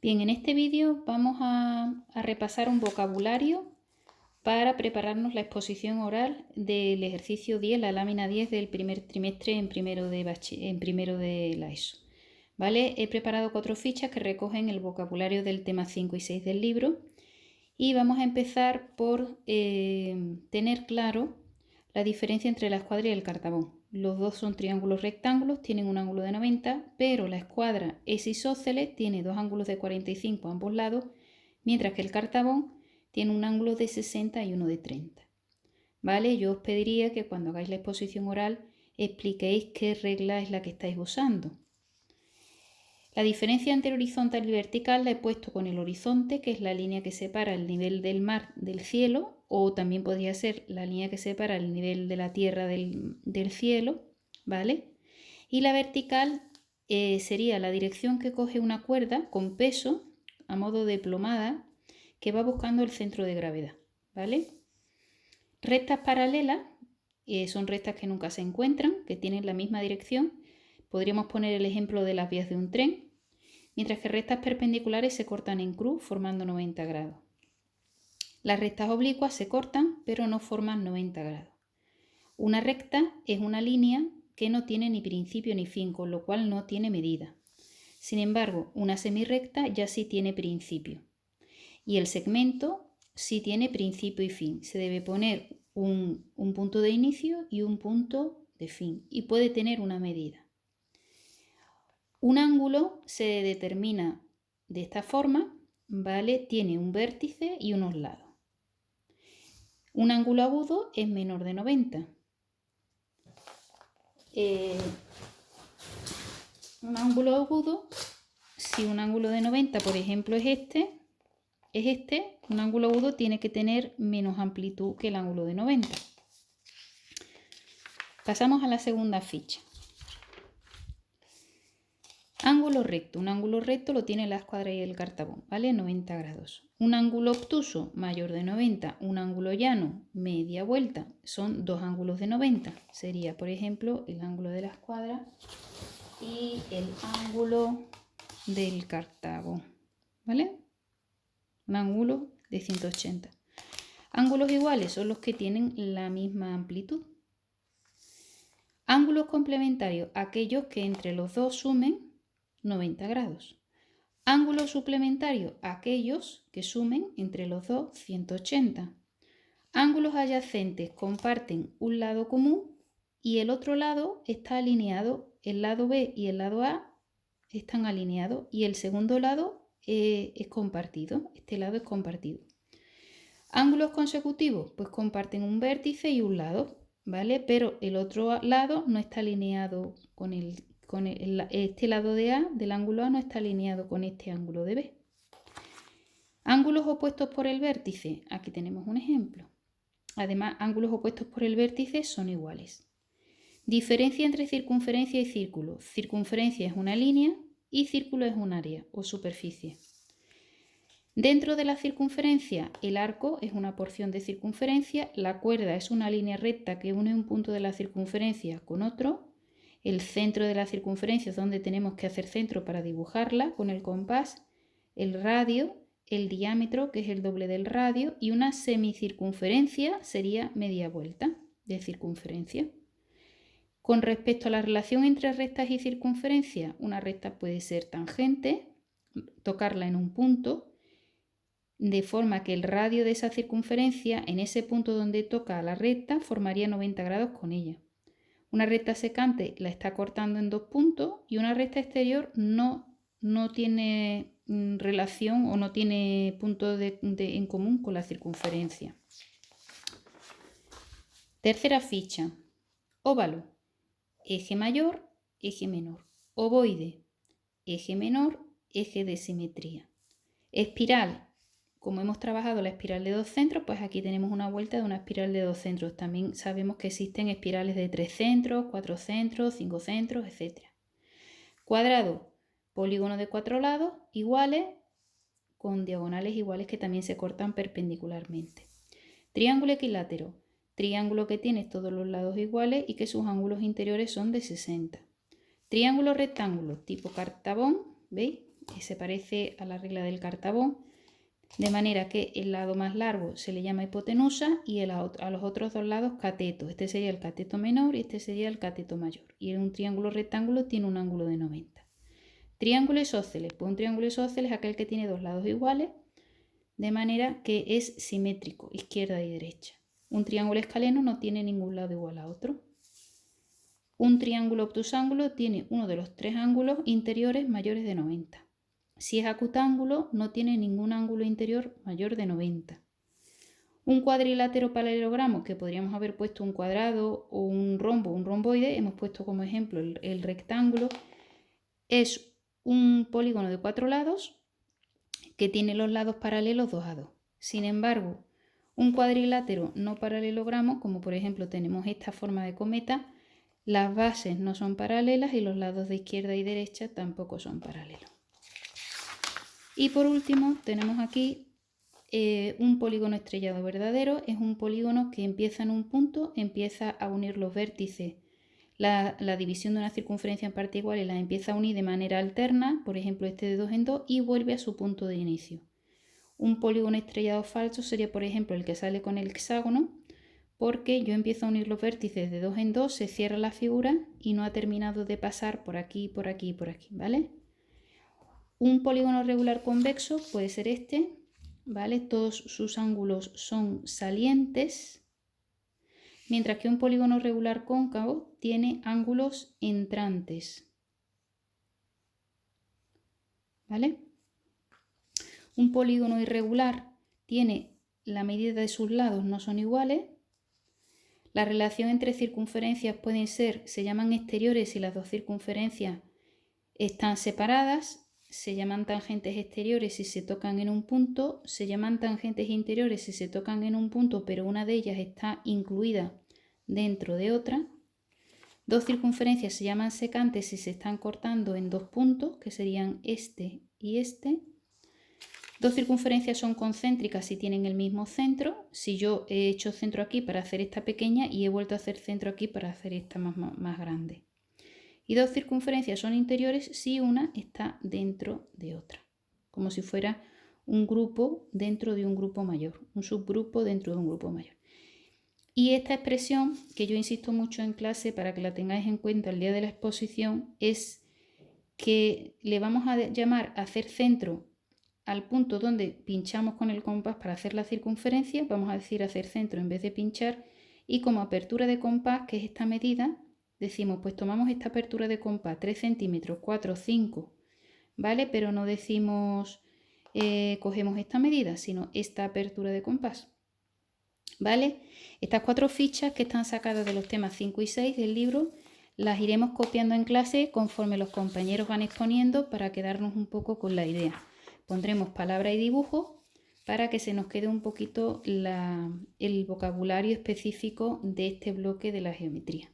Bien, en este vídeo vamos a repasar un vocabulario para prepararnos la exposición oral del ejercicio 10, la lámina 10 del primer trimestre en primero de la ESO. ¿Vale? He preparado 4 fichas que recogen el vocabulario del tema 5 y 6 del libro y vamos a empezar por tener claro la diferencia entre la escuadra y el cartabón. Los dos son triángulos rectángulos, tienen un ángulo de 90, pero la escuadra es isósceles, tiene dos ángulos de 45 a ambos lados, mientras que el cartabón tiene un ángulo de 60 y uno de 30. ¿Vale? Yo os pediría que cuando hagáis la exposición oral expliquéis qué regla es la que estáis usando. La diferencia entre horizontal y vertical la he puesto con el horizonte, que es la línea que separa el nivel del mar del cielo, o también podría ser la línea que separa el nivel de la tierra del cielo, ¿vale? Y la vertical sería la dirección que coge una cuerda con peso, a modo de plomada, que va buscando el centro de gravedad, ¿vale? Rectas paralelas son rectas que nunca se encuentran, que tienen la misma dirección. Podríamos poner el ejemplo de las vías de un tren, mientras que rectas perpendiculares se cortan en cruz formando 90 grados. Las rectas oblicuas se cortan pero no forman 90 grados. Una recta es una línea que no tiene ni principio ni fin, con lo cual no tiene medida. Sin embargo, una semirrecta ya sí tiene principio. Y el segmento sí tiene principio y fin. Se debe poner un punto de inicio y un punto de fin. Y puede tener una medida. Un ángulo se determina de esta forma, ¿vale? Tiene un vértice y unos lados. Un ángulo agudo es menor de 90. Un ángulo agudo, si un ángulo de 90, por ejemplo, es este, un ángulo agudo tiene que tener menos amplitud que el ángulo de 90. Pasamos a la segunda ficha. Ángulo recto. Un ángulo recto lo tiene la escuadra y el cartabón, ¿vale? 90 grados. Un ángulo obtuso mayor de 90, un ángulo llano media vuelta, son dos ángulos de 90. Sería, por ejemplo, el ángulo de la escuadra y el ángulo del cartabón, ¿vale? Un ángulo de 180. Ángulos iguales son los que tienen la misma amplitud. Ángulos complementarios, aquellos que entre los dos sumen 90 grados. Ángulos suplementarios, aquellos que sumen entre los dos 180. Ángulos adyacentes comparten un lado común y el otro lado está alineado. El lado B y el lado A están alineados y el segundo lado es compartido. Este lado es compartido. Ángulos consecutivos, pues comparten un vértice y un lado, ¿vale? Pero el otro lado no está alineado con este lado de A, del ángulo A, no está alineado con este ángulo de B. Ángulos opuestos por el vértice, aquí tenemos un ejemplo. Además, ángulos opuestos por el vértice son iguales. Diferencia entre circunferencia y círculo. Circunferencia es una línea y círculo es un área o superficie. Dentro de la circunferencia, el arco es una porción de circunferencia, la cuerda es una línea recta que une un punto de la circunferencia con otro. El centro de la circunferencia es donde tenemos que hacer centro para dibujarla con el compás, el radio, el diámetro, que es el doble del radio, y una semicircunferencia sería media vuelta de circunferencia. Con respecto a la relación entre rectas y circunferencia, una recta puede ser tangente, tocarla en un punto, de forma que el radio de esa circunferencia, en ese punto donde toca a la recta, formaría 90 grados con ella. Una recta secante la está cortando en dos puntos y una recta exterior no tiene relación o no tiene punto en común con la circunferencia. Tercera ficha. Óvalo. Eje mayor, eje menor. Ovoide. Eje menor, eje de simetría. Espiral. Como hemos trabajado la espiral de dos centros, pues aquí tenemos una vuelta de una espiral de dos centros. También sabemos que existen espirales de 3 centros, 4 centros, 5 centros, etc. Cuadrado, polígono de 4 lados iguales, con diagonales iguales que también se cortan perpendicularmente. Triángulo equilátero, triángulo que tiene todos los lados iguales y que sus ángulos interiores son de 60. Triángulo rectángulo, tipo cartabón, ¿veis? se parece a la regla del cartabón, de manera que el lado más largo se le llama hipotenusa y a los otros dos lados cateto. Este sería el cateto menor y este sería el cateto mayor. Y en un triángulo rectángulo tiene un ángulo de 90. Triángulo isósceles. Pues un triángulo isósceles es aquel que tiene dos lados iguales, de manera que es simétrico, izquierda y derecha. Un triángulo escaleno no tiene ningún lado igual a otro. Un triángulo obtusángulo tiene uno de los tres ángulos interiores mayores de 90. Si es acutángulo, no tiene ningún ángulo interior mayor de 90. Un cuadrilátero paralelogramo, que podríamos haber puesto un cuadrado o un rombo, un romboide, hemos puesto como ejemplo el rectángulo, es un polígono de 4 lados que tiene los lados paralelos 2 a 2. Sin embargo, un cuadrilátero no paralelogramo, como por ejemplo tenemos esta forma de cometa, las bases no son paralelas y los lados de izquierda y derecha tampoco son paralelos. Y por último tenemos aquí un polígono estrellado verdadero. Es un polígono que empieza en un punto, empieza a unir los vértices. La división de una circunferencia en partes iguales la empieza a unir de manera alterna, por ejemplo este de 2 en 2, y vuelve a su punto de inicio. Un polígono estrellado falso sería, por ejemplo, el que sale con el hexágono, porque yo empiezo a unir los vértices de 2 en 2, se cierra la figura y no ha terminado de pasar por aquí, por aquí y por aquí, ¿vale? Un polígono regular convexo puede ser este, ¿vale? Todos sus ángulos son salientes, mientras que un polígono regular cóncavo tiene ángulos entrantes, ¿vale? Un polígono irregular tiene la medida de sus lados no son iguales. La relación entre circunferencias pueden ser, se llaman exteriores si las dos circunferencias están separadas. Se llaman tangentes exteriores si se tocan en un punto, se llaman tangentes interiores si se tocan en un punto pero una de ellas está incluida dentro de otra. Dos circunferencias se llaman secantes si se están cortando en dos puntos, que serían este y este. Dos circunferencias son concéntricas si tienen el mismo centro. Si yo he hecho centro aquí para hacer esta pequeña y he vuelto a hacer centro aquí para hacer esta más grande. Y dos circunferencias son interiores si una está dentro de otra, como si fuera un grupo dentro de un grupo mayor, un subgrupo dentro de un grupo mayor. Y esta expresión, que yo insisto mucho en clase para que la tengáis en cuenta el día de la exposición, es que le vamos a llamar hacer centro al punto donde pinchamos con el compás para hacer la circunferencia, vamos a decir hacer centro en vez de pinchar, y como apertura de compás, que es esta medida, decimos, pues tomamos esta apertura de compás, 3 centímetros, 4, 5, ¿vale? Pero no decimos, cogemos esta medida, sino esta apertura de compás, ¿vale? Estas 4 fichas que están sacadas de los temas 5 y 6 del libro, las iremos copiando en clase conforme los compañeros van exponiendo para quedarnos un poco con la idea. Pondremos palabra y dibujo para que se nos quede un poquito el vocabulario específico de este bloque de la geometría.